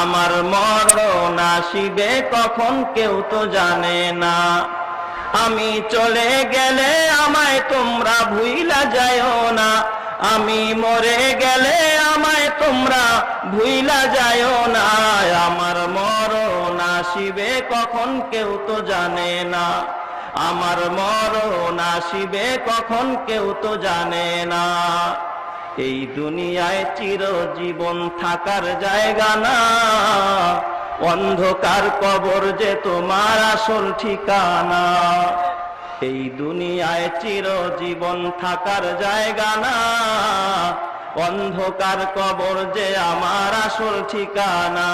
আমার মরণ আসিবে কখন কেউ তো জানে না। আমি চলে গেলে আমায় তোমরা ভুইলা যায়ও না। আমি মরে গেলে আমায় তোমরা ভুইলা যায়ও না। আমার মরণ আসিবে কখন কেউ তো জানে না। আমার মরণ আসিবে কখন কেউ তো জানে না। এই দুনিয়ায় চিরজীবন থাকার জায়গা না। অন্ধকার কবর যে তোমার আসল ঠিকানা। এই দুনিয়ায় চিরজীবন থাকার জায়গা না। অন্ধকার কবর যে আমার আসল ঠিকানা।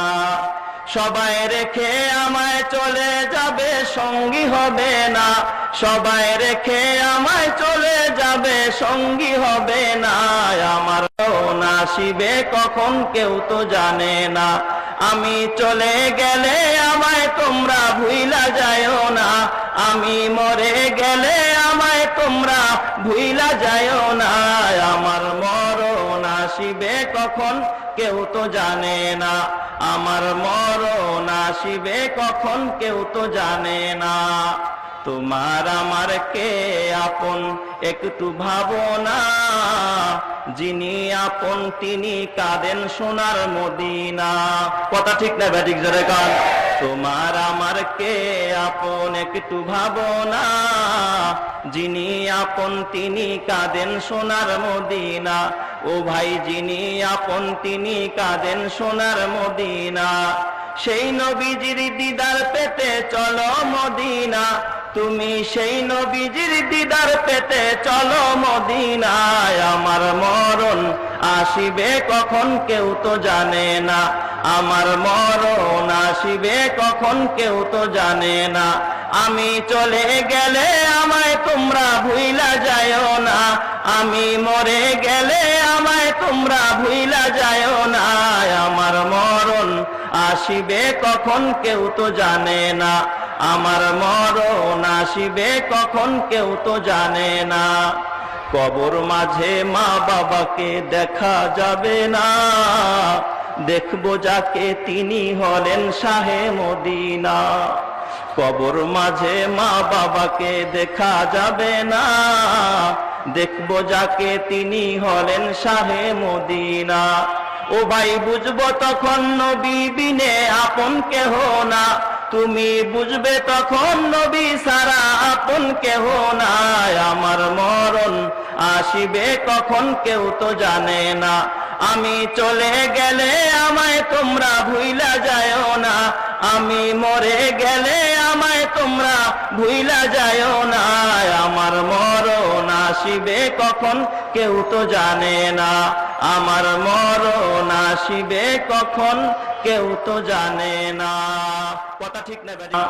সবাই রেখে আমায় চলে যাবে, সঙ্গী হবে না। সবাই রেখে আমায় চলে যাবে, সঙ্গী হবে না। আমার মরণ আসিবে কখন কেউ তো জানে না। আমি চলে গেলে আমায় তোমরা ভুইলা যায়ও না। আমি মরে গেলে আমায় তোমরা ভুইলা যায়ও না। আমার মরণ আসিবে কখন কেউ তো জানে না। আমার মরণ আসিবে কখন কেউ তো জানে না। তোমার আমার কে আপন একটু ভাবনা। যিনি আপন তিনি কাঁদেন সোনার মদিনা। কথা ঠিক না ব্যাটিক জোরে গান। তোমার আমার কে আপন একটু ভাবনা। যিনি আপন তিনি কাঁদেন সোনার মদিনা। ও ভাই যিনি আপন তিনি কাঁদেন সোনার মদিনা। সেই নবীজির দিদার পেতে চলো মদিনা। তুমি সেই নবীজির দিদার পেতে চলো মদিনায়। আমার মরণ আসিবে কখন কেউ তো জানে না। আমার মরণ আসিবে কখন কেউ তো জানে না। আমি চলে গেলে আমায় তোমরা ভুইলা যায়ও না। আমি মরে গেলে আমায় তোমরা ভুইলা যায়ও না। আমার মরণ আসিবে কখন কেউ তো জানে না। আমার মরণ আসিবে কখন কেউ তো জানে না। কবর মাঝে মা বাবাকে দেখা যাবে না। দেখবো যাকে তিনি হলেন শাহে মদিনা। কবর মাঝে মা বাবাকে দেখা যাবে না। দেখবো যাকে তিনি হলেন শাহে মদিনা। ও ভাই বুঝবো তখন নবী বিনে আপন কেহ না। তুমি বুঝবে তখন নবী সারা আপন কেহ না। আমার মরণ আসিবে কখন কেউ তো জানে না। আমি চলে গেলে আমায় তোমরা ভুইলা যায়ও না। আমি মরে গেলে আমায় তোমরা ভুইলা যায়ও না। আমার মরণ আসিবে কখন কেউ তো জানে না। আমার মরণ আসিবে কখন কেউ তো জানে না। কথা ঠিক না বেটি?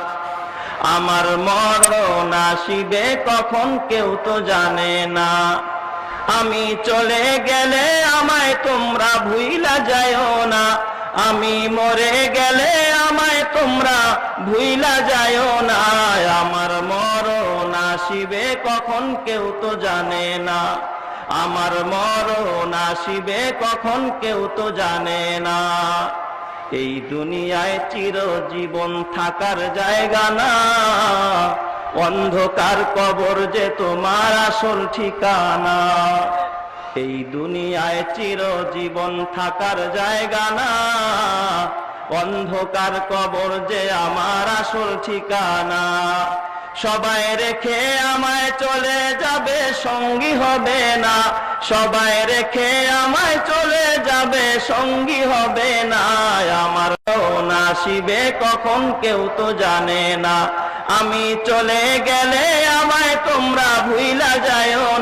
আমার মরণ আসিবে কখন কেউ তো জানে না। আমি চলে গেলে আমায় তোমরা ভুইলা যায়ও না। আমি মরে গেলে আমায় তোমরা ভুইলা যায়ও না। আমার মরণ আসিবে কখন কেউ তো জানে না। আমার মরণ আসিবে কখন কেউ তো জানে না। এই দুনিয়ায় চিরজীবন থাকার জায়গা না। অন্ধকার কবর যে তোমার আসল ঠিকানা। এই দুনিয়ায় চিরজীবন থাকার জায়গা না। অন্ধকার কবর যে আমার আসল ঠিকানা। সবাই রেখে আমায় চলে যাবে, সঙ্গী হবে না। সবাই রেখে আমায় চলে যাবে, সঙ্গী হবে না। আমার মরণ আসিবে কখন কেউ তো জানে না। আমি চলে গেলে আমায় তোমরা ভুইলা যায়ও না।